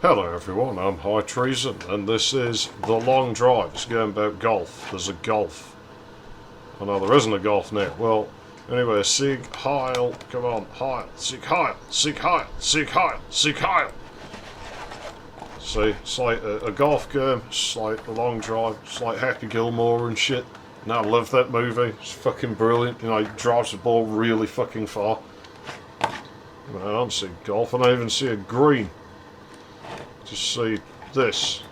Hello everyone, I'm High Treason, and this is The Long Drive. It's a game about golf. There's a golf. Oh no, there isn't a golf now. Well, anyway, Sieg Heil, come on, Heil, Sieg Heil, Sieg Heil, Sieg Heil, Sieg Heil. See, it's like a golf game, it's like The Long Drive, it's like Happy Gilmore and shit. And I love that movie, it's fucking brilliant, you know, he drives the ball really fucking far. I don't see golf, I don't even see a green. Just see this.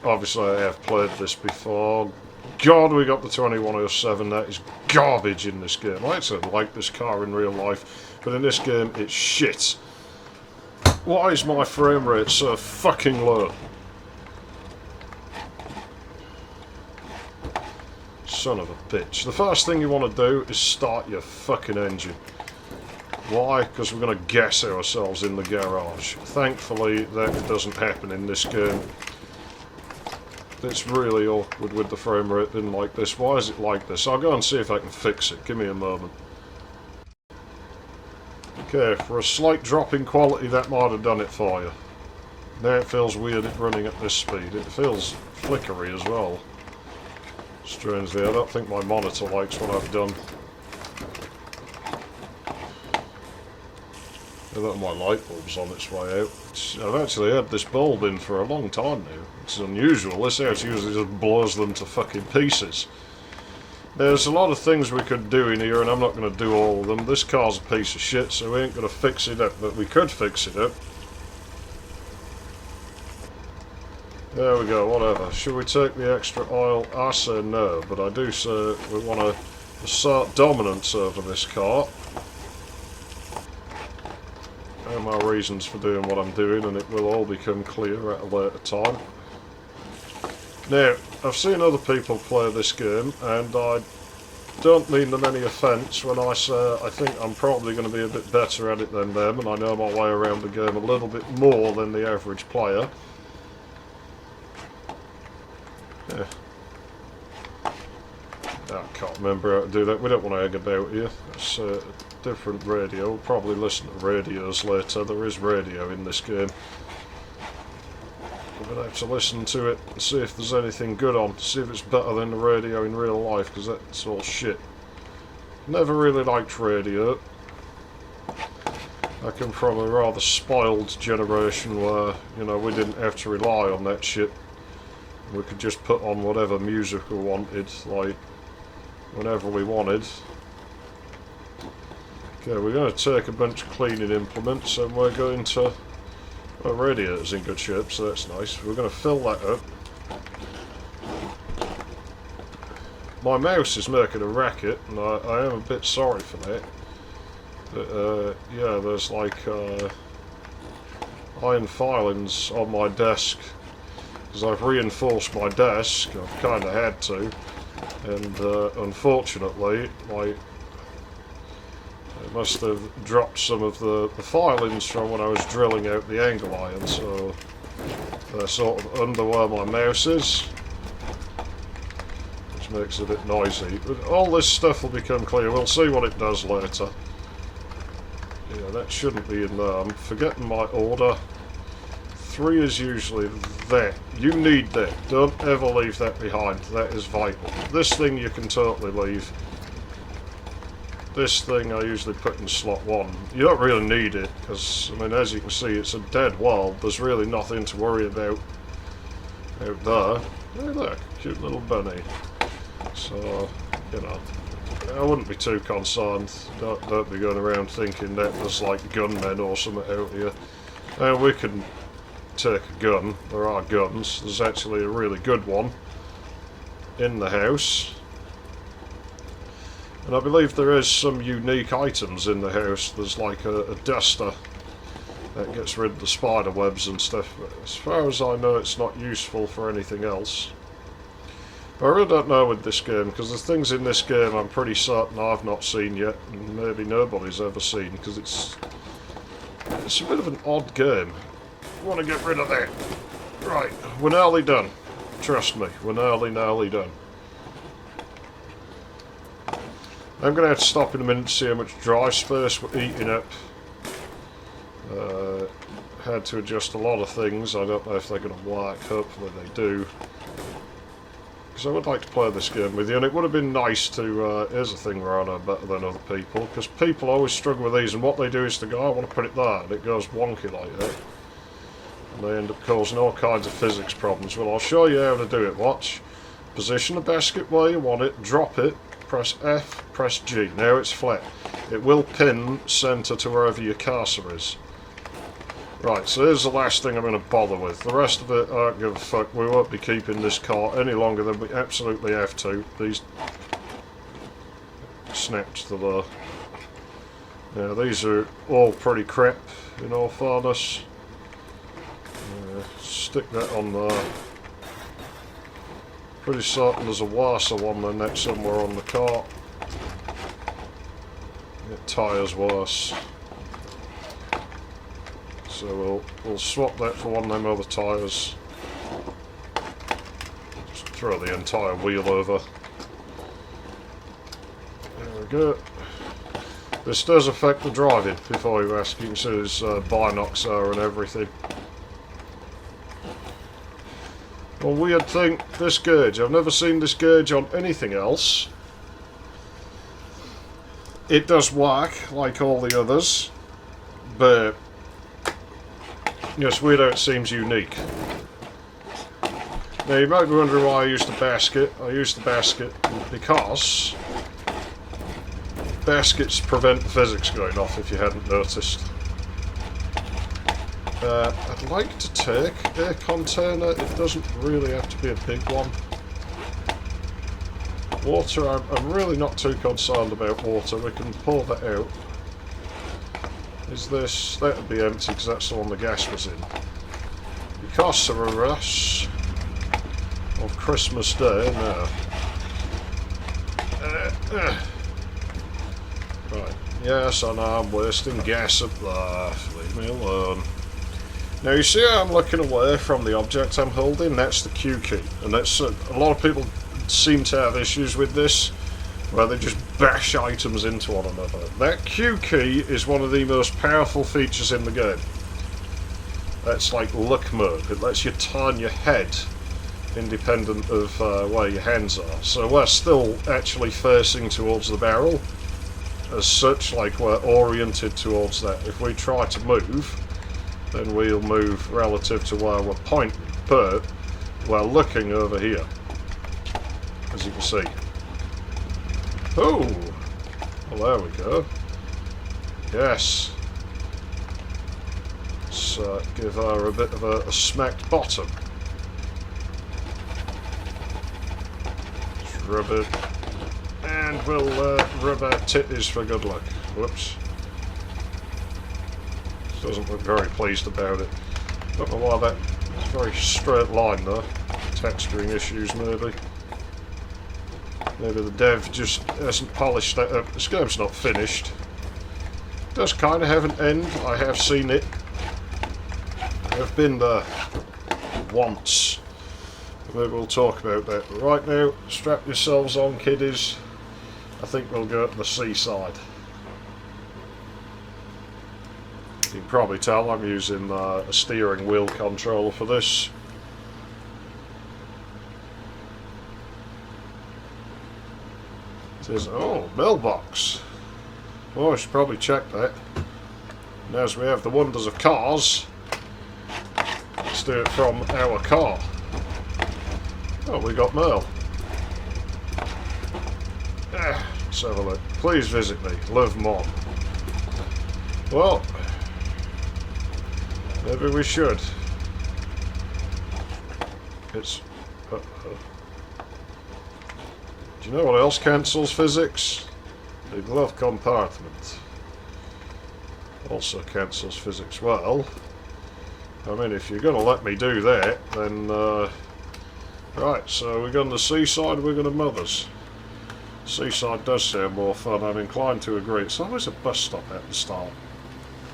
Obviously I have played this before. God, we got the 2107, that is garbage in this game. I actually like this car in real life, but in this game it's shit. Why is my frame rate so fucking low? Son of a bitch. The first thing you want to do is start your fucking engine. Why? Because we're going to gas ourselves in the garage. Thankfully, that doesn't happen in this game. It's really awkward with the frame rate being like this. Why is it like this? I'll go and see if I can fix it. Give me a moment. Okay, for a slight drop in quality, that might have done it for you. Now it feels weird running at this speed. It feels flickery as well. Strangely, I don't think my monitor likes what I've done. That my light bulb's on its way out. I've actually had this bulb in for a long time now. It's unusual. This house usually just blows them to fucking pieces. There's a lot of things we could do in here, and I'm not going to do all of them. This car's a piece of shit, so we ain't going to fix it up, but we could fix it up. There we go, whatever. Should we take the extra oil? I say no, but I do say we want to assert dominance over this car. And my reasons for doing what I'm doing, and it will all become clear at a later time. Now, I've seen other people play this game, and I don't mean them any offence when I say I think I'm probably going to be a bit better at it than them, and I know my way around the game a little bit more than the average player. Yeah. I can't remember how to do that. We don't want to egg about here. It's a different radio. We'll probably listen to radios later. There is radio in this game. We're going to have to listen to it and see if there's anything good on. See if it's better than the radio in real life, because that's all shit. Never really liked radio. I come from a rather spoiled generation where, you know, we didn't have to rely on that shit. We could just put on whatever music we wanted, like, whenever we wanted. Okay, we're going to take a bunch of cleaning implements and we're going to... Well, radiator's in good shape, so that's nice. We're going to fill that up. My mouse is making a racket, and I am a bit sorry for that. But, yeah, there's like iron filings on my desk. Because I've reinforced my desk, I've kind of had to. And unfortunately, like, it must have dropped some of the filings from when I was drilling out the angle iron, so they're sort of under where my mouse is, which makes it a bit noisy. But all this stuff will become clear. We'll see what it does later. Yeah, that shouldn't be in there. I'm forgetting my order. 3 is usually that. You need that. Don't ever leave that behind. That is vital. This thing you can totally leave. This thing I usually put in slot 1. You don't really need it, because, I mean, as you can see, it's a dead world. There's really nothing to worry about out there. Hey look, cute little bunny. So, you know, I wouldn't be too concerned. Don't be going around thinking that there's, like, gunmen or something out here. And we can take a gun. There are guns. There's actually a really good one in the house. And I believe there is some unique items in the house. There's like a duster that gets rid of the spider webs and stuff. But as far as I know, it's not useful for anything else. But I really don't know with this game, because there's things in this game I'm pretty certain I've not seen yet, and maybe nobody's ever seen, because it's a bit of an odd game. I want to get rid of that. Right, we're nearly done. Trust me, we're nearly done. I'm going to have to stop in a minute to see how much drive space we're eating up. had to adjust a lot of things. I don't know if they're going to work. Hopefully they do. Because I would like to play this game with you, and it would have been nice to... here's a thing where I know better than other people, because people always struggle with these, and what they do is to go, I want to put it there, and it goes wonky like that. And they end up causing all kinds of physics problems. Well, I'll show you how to do it, watch. Position the basket where you want it, drop it, press F, press G. Now it's flat. It will pin centre to wherever your cursor is. Right, so here's the last thing I'm going to bother with. The rest of it, I don't give a fuck. We won't be keeping this car any longer than we absolutely have to. These snapped to the... Yeah, these are all pretty crap, in all fairness. Stick that on there. Pretty certain there's a worse one than that somewhere on the car. It tyres worse. So we'll swap that for one of them other tyres. Just throw the entire wheel over. There we go. This does affect the driving, before you ask. You can see there's binocs there and everything. One weird thing, this gauge. I've never seen this gauge on anything else. It does work, like all the others, but yes, weird how it seems unique. Now you might be wondering why I used the basket. I used the basket because baskets prevent physics going off, if you hadn't noticed. I'd like to take a container. It doesn't really have to be a big one. Water, I'm really not too concerned about water. We can pour that out. Is this... that would be empty because that's the one the gas was in. Because of a rush of Christmas Day, no. Right, yes, I know I'm wasting gas up there. Leave me alone. Now you see how I'm looking away from the object I'm holding? That's the Q key. And that's a lot of people seem to have issues with this, where they just bash items into one another. That Q key is one of the most powerful features in the game. That's like look mode. It lets you turn your head independent of where your hands are. So we're still actually facing towards the barrel. As such, like we're oriented towards that. If we try to move, then we'll move relative to where we're pointing, but we're looking over here, as you can see. Oh! Well, there we go. Yes. Let's give her a bit of a smacked bottom. Just rub it. And we'll rub our titties for good luck. Whoops. Doesn't look very pleased about it. Don't know why that... it's a very straight line though. Texturing issues maybe. Maybe the dev just hasn't polished that up. This game's not finished. It does kind of have an end. I have seen it. I've been there once. Maybe we'll talk about that. But right now, strap yourselves on, kiddies. I think we'll go to the Seaside. You can probably tell I'm using a steering wheel controller for this. It says, oh, mailbox. Oh, I should probably check that. And as we have the wonders of cars, let's do it from our car. Oh, we got mail. Let's have a look. Please visit me. Live Mon. Well, maybe we should. It's... do you know what else cancels physics? The glove compartment. Also cancels physics. Well, I mean, if you're going to let me do that, then... right, so we're going to Seaside, we're going to Mothers. Seaside does sound more fun, I'm inclined to agree. It's always a bus stop at the start.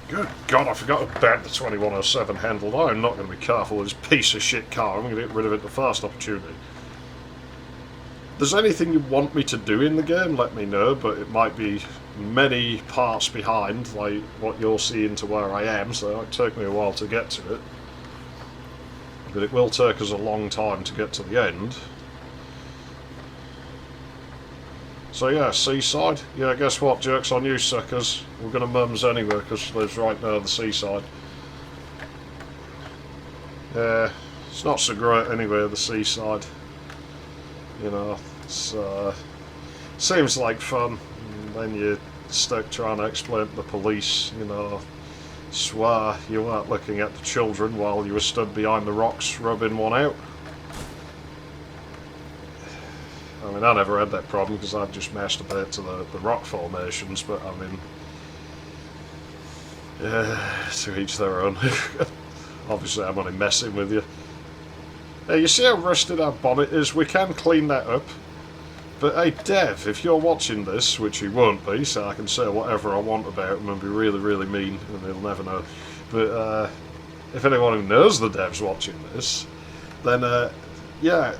Good God, I forgot about the 2107 handle. I'm not going to be careful with this piece of shit car. I'm going to get rid of it the first opportunity. If there's anything you want me to do in the game, let me know, but it might be many parts behind, like what you're seeing to where I am, so it might take me a while to get to it. But it will take us a long time to get to the end. So yeah, Seaside. Yeah, guess what? Joke's on you, suckers. We're going to mums anyway, because she lives right near the seaside. Yeah, it's not so great anyway, the seaside. You know, it's seems like fun, and then you stuck trying to explain to the police, you know, swear you weren't looking at the children while you were stood behind the rocks rubbing one out. I mean, I never had that problem because I'd just masturbate to the rock formations, but I mean, yeah, to each their own. Obviously, I'm only messing with you. Hey, you see how rusted our bonnet is? We can clean that up. But hey, Dev, if you're watching this, which you won't be, so I can say whatever I want about him and be really, really mean, and he'll never know. But if anyone who knows the Dev's watching this, then yeah,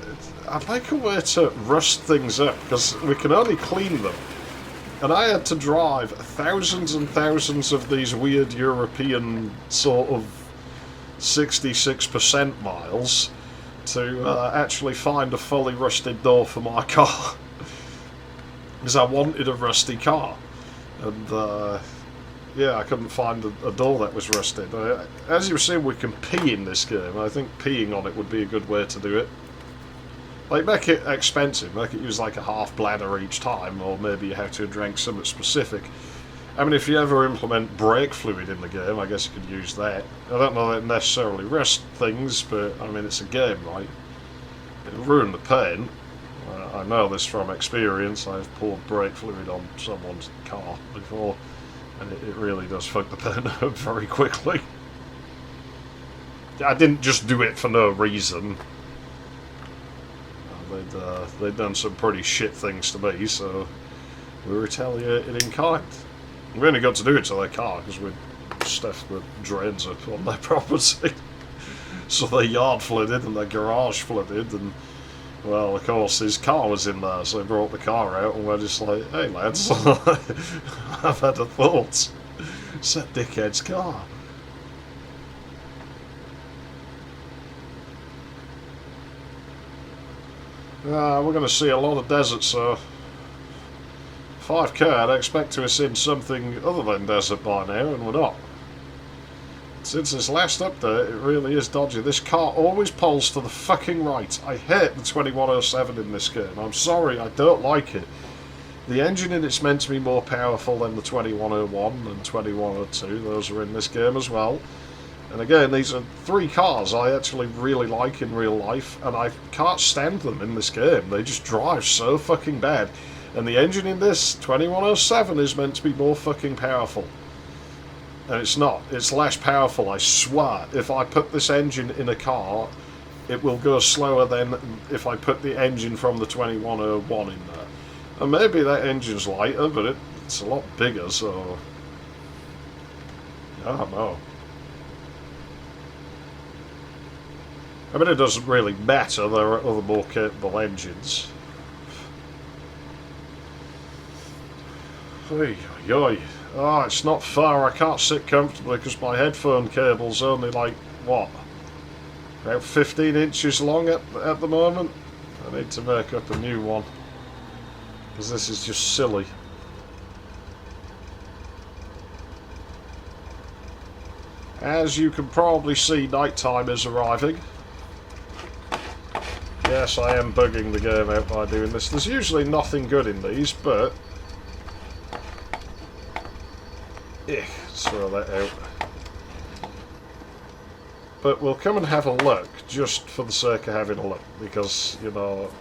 I'd like a way to rust things up, because we can only clean them. And I had to drive thousands and thousands of these weird European sort of 66% miles to actually find a fully rusted door for my car. Because I wanted a rusty car. And yeah, I couldn't find a door that was rusted. As you see, we can pee in this game. I think peeing on it would be a good way to do it. Like, make it expensive, make it use like a half bladder each time, or maybe you have to drink something specific. I mean, if you ever implement brake fluid in the game, I guess you could use that. I don't know that it necessarily rust things, but I mean, it's a game, right? It'll ruin the paint. I know this from experience. I've poured brake fluid on someone's car before, and it really does fuck the paint up very quickly. I didn't just do it for no reason. They'd done some pretty shit things to me, so we retaliated in kind. We only got to do it to their car because we stuffed the drains up on their property. So their yard flooded and their garage flooded, and well, of course his car was in there, so they brought the car out and we're just like, hey lads, I've had a thought. It's that dickhead's car. We're going to see a lot of desert, so 5k, I'd expect to have seen something other than desert by now, and we're not. Since this last update, it really is dodgy. This car always pulls to the fucking right. I hate the 2107 in this game. I'm sorry, I don't like it. The engine in it's meant to be more powerful than the 2101 and 2102. Those are in this game as well. And again, these are three cars I actually really like in real life, and I can't stand them in this game. They just drive so fucking bad. And the engine in this 2107 is meant to be more fucking powerful. And it's not. It's less powerful, I swear. If I put this engine in a car, it will go slower than if I put the engine from the 2101 in there. And maybe that engine's lighter, but it's a lot bigger, so I don't know. I mean, it doesn't really matter, there are other more capable engines. Oy, oy, oy. Oh, it's not far, I can't sit comfortably because my headphone cable's only like, what? About 15 inches long at the moment. I need to make up a new one, because this is just silly. As you can probably see, nighttime is arriving. Yes, I am bugging the game out by doing this. There's usually nothing good in these, but let's throw that out. But we'll come and have a look, just for the sake of having a look, because, you know,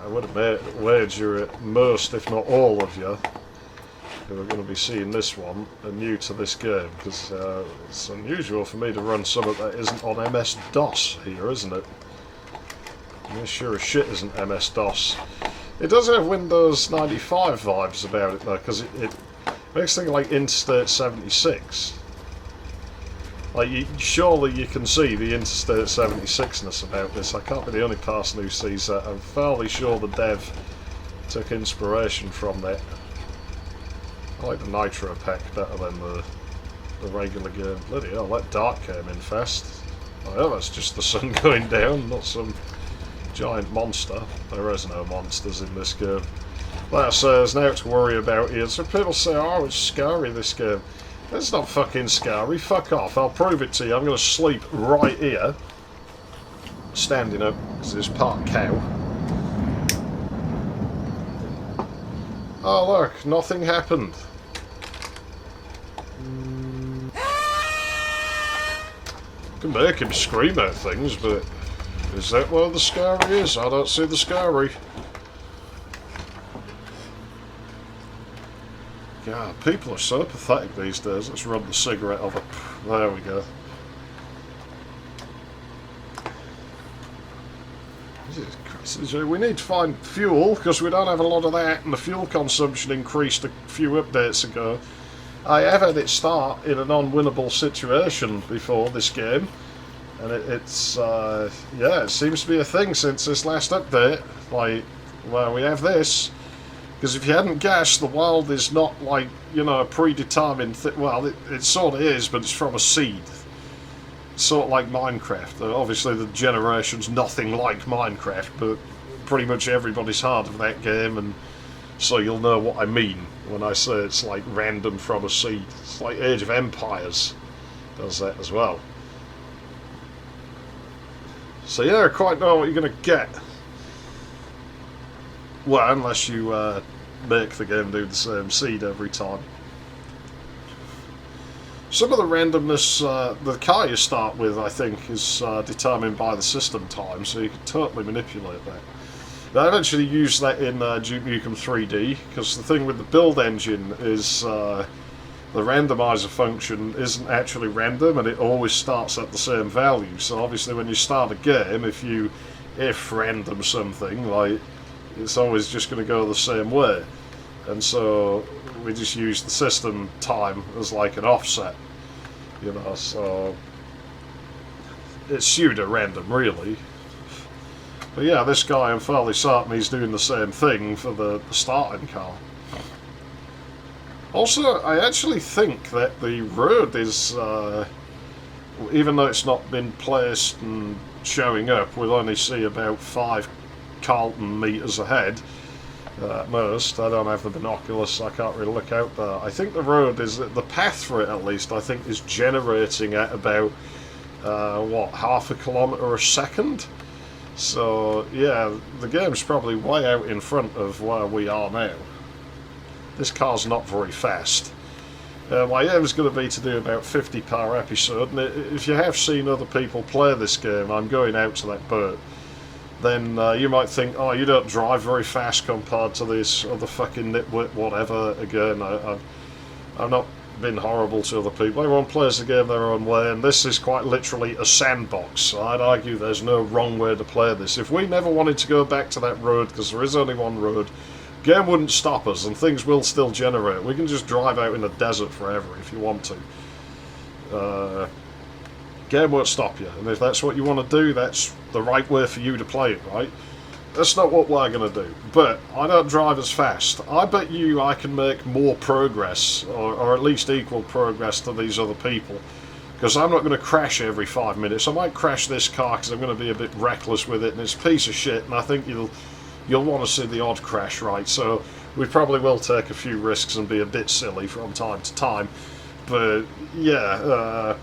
I would have wager at most, if not all of you, who are going to be seeing this one, are new to this game, because it's unusual for me to run something that isn't on MS-DOS here, isn't it? Yeah, sure as shit isn't MS-DOS. It does have Windows 95 vibes about it though, because it makes things like Interstate 76. Like, surely you can see the Interstate 76-ness about this. I can't be the only person who sees that. I'm fairly sure the dev Took inspiration from that. I like the Nitro pack better than the regular game. Bloody hell, that dark came in fast. Oh, that's just the sun going down, not some giant monster. There is no monsters in this game. Like I say, there's now to worry about here. So people say, oh, it's scary, this game. It's not fucking scary. Fuck off. I'll prove it to you. I'm going to sleep right here. Standing up, because it's part cow. Oh, look. Nothing happened. I can make him scream at things, but is that where the scary is? I don't see the scary. God, people are so pathetic these days. Let's run the cigarette over. There we go. Jesus Christ. We need to find fuel, because we don't have a lot of that, and the fuel consumption increased a few updates ago. I have had it start in an unwinnable situation before this game, and it's yeah, it seems to be a thing since this last update. Like, well, we have this. Because if you hadn't guessed, the world is not like, you know, a predetermined thing. Well, it sort of is, but it's from a seed. It's sort of like Minecraft. Obviously, the generation's nothing like Minecraft, but pretty much everybody's heard of that game, and so you'll know what I mean when I say it's like random from a seed. It's like Age of Empires does that as well. So yeah, I quite know what you're going to get. Well, unless you make the game do the same seed every time. Some of the randomness, the car you start with, I think, is determined by the system time, so you can totally manipulate that. Now, I've actually used that in Duke Nukem 3D, because the thing with the build engine is the randomizer function isn't actually random, and it always starts at the same value. So obviously when you start a game, if random something, like, it's always just going to go the same way, and so we just use the system time as like an offset, you know, so it's pseudo-random really. But yeah, this guy, I'm fairly certain he's doing the same thing for the starting car. Also, I actually think that the road is, even though it's not been placed and showing up, we'll only see about 5 Carlton meters ahead at most. I don't have the binoculars, so I can't really look out there. I think the road is, the path for it at least, I think is generating at about what, half a kilometre a second? So yeah, the game's probably way out in front of where we are now. This car's not very fast. My aim is going to be to do about 50 per episode, and if you have seen other people play this game, I'm going out to that boat, then you might think, oh, you don't drive very fast compared to this other fucking nitwit, whatever. Again, I've not been horrible to other people. Everyone plays the game their own way, and this is quite literally a sandbox. So I'd argue there's no wrong way to play this. If we never wanted to go back to that road, because there is only one road, game wouldn't stop us, and things will still generate. We can just drive out in the desert forever if you want to. Game won't stop you, and if that's what you want to do, that's the right way for you to play it, right? That's not what we're going to do. But I don't drive as fast. I bet you I can make more progress, or at least equal progress to these other people, because I'm not going to crash every 5 minutes. I might crash this car because I'm going to be a bit reckless with it, and it's a piece of shit, and I think you'll want to see the odd crash, right? So we probably will take a few risks and be a bit silly from time to time. But yeah,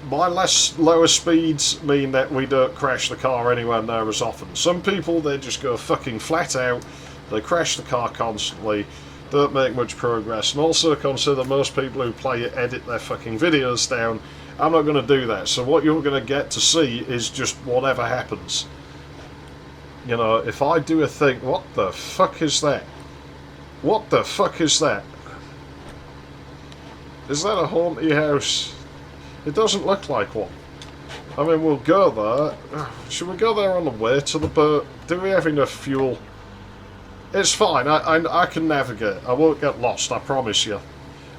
my lower speeds mean that we don't crash the car anywhere near as often. Some people, they just go fucking flat out, they crash the car constantly, don't make much progress, and also consider most people who play it edit their fucking videos down. I'm not going to do that, so what you're going to get to see is just whatever happens. You know, if I do a thing... What the fuck is that? What the fuck is that? Is that a haunted house? It doesn't look like one. I mean, we'll go there. Should we go there on the way to the boat? Do we have enough fuel? It's fine. I can navigate. I won't get lost, I promise you.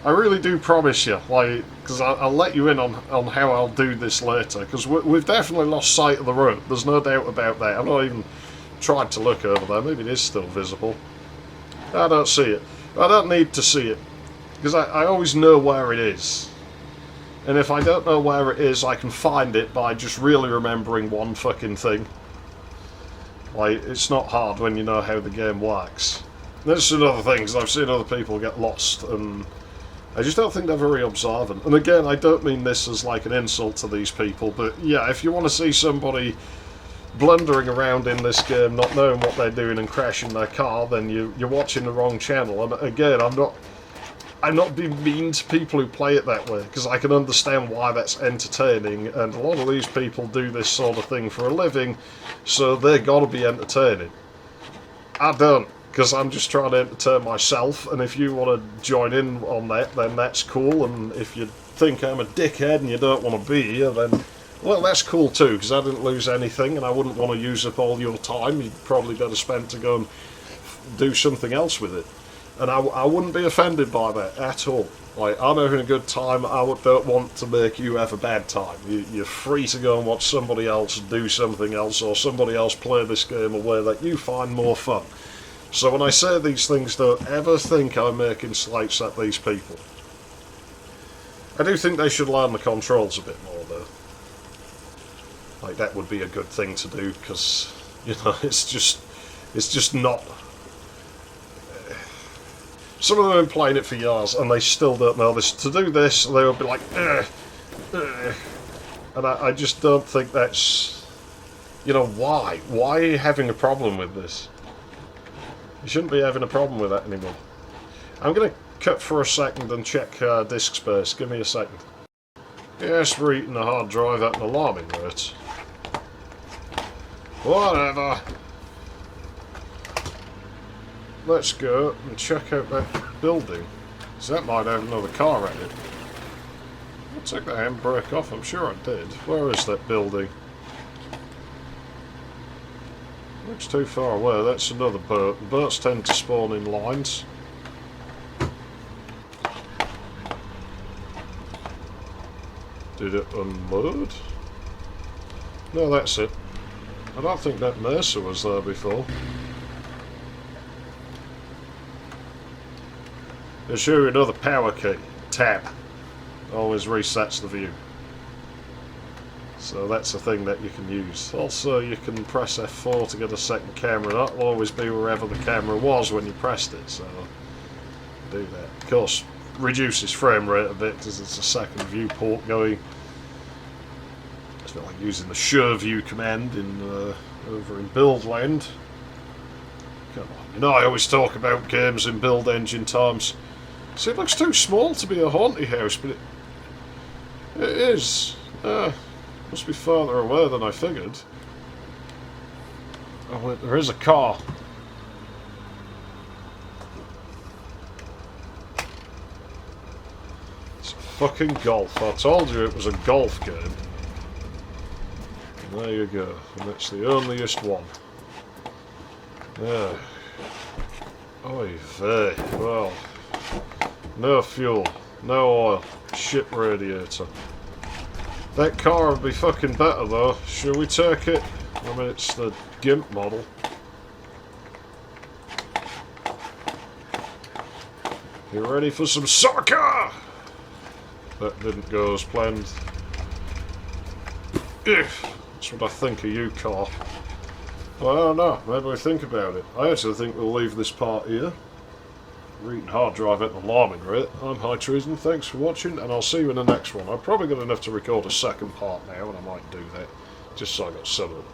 I really do promise you. Like, because I'll let you in on how I'll do this later. Because we've definitely lost sight of the road. There's no doubt about that. I'm not even trying to look over there. Maybe it is still visible. I don't see it. I don't need to see it. Because I always know where it is. And if I don't know where it is, I can find it by just really remembering one fucking thing. Like, it's not hard when you know how the game works. That's another thing, because I've seen other people get lost, and I just don't think they're very observant. And again, I don't mean this as like an insult to these people, but yeah, if you want to see somebody blundering around in this game, not knowing what they're doing and crashing their car, then you're watching the wrong channel. And again, I'm not being mean to people who play it that way, because I can understand why that's entertaining, and a lot of these people do this sort of thing for a living, so they've got to be entertaining. I don't, because I'm just trying to entertain myself, and if you want to join in on that, then that's cool, and if you think I'm a dickhead and you don't want to be here, then, well, that's cool too, because I didn't lose anything, and I wouldn't want to use up all your time. You'd probably better spend to go and do something else with it. And I wouldn't be offended by that at all. Like, I'm having a good time, I don't want to make you have a bad time. You're free to go and watch somebody else do something else, or somebody else play this game a way that you find more fun. So when I say these things, don't ever think I'm making slights at these people. I do think they should learn the controls a bit more, though. Like, that would be a good thing to do, because, you know, it's just not... Some of them have been playing it for years, and they still don't know this. To do this, they would be like, ugh, ugh. And I just don't think that's... You know, why? Why are you having a problem with this? You shouldn't be having a problem with that anymore. I'm going to cut for a second and check disk space. Give me a second. Yes, we're eating the hard drive at an alarming rate. Whatever. Let's go and check out that building, because that might have another car in it. I took the handbrake off, I'm sure I did. Where is that building? Looks too far away. That's another boat. The boats tend to spawn in lines. Did it unload? No, that's it. I don't think that Mercer was there before. I'll show you another power key. Tab. Always resets the view. So that's a thing that you can use. Also, you can press F4 to get a second camera. That'll always be wherever the camera was when you pressed it, so do that. Of course, reduces frame rate a bit because it's a second viewport going. It's a bit like using the sure view command in over in build land. Come on. You know, I always talk about games in build engine terms. See, it looks too small to be a haunted house, but it is. Must be farther away than I figured. Oh, wait, there is a car. It's a fucking golf. I told you it was a golf game. And there you go. And it's the onlyest one. Yeah. Oy vey. Well. No fuel. No oil. Shit radiator. That car would be fucking better though. Shall we take it? I mean, it's the GIMP model. You ready for some soccer? That didn't go as planned. That's what I think of you, car. Well, I don't know. Maybe we think about it. I actually think we'll leave this part here. Reading hard drive at an alarming rate. I'm High Treason, thanks for watching, and I'll see you in the next one. I've probably got enough to record a second part now, and I might do that, just so I got some of it.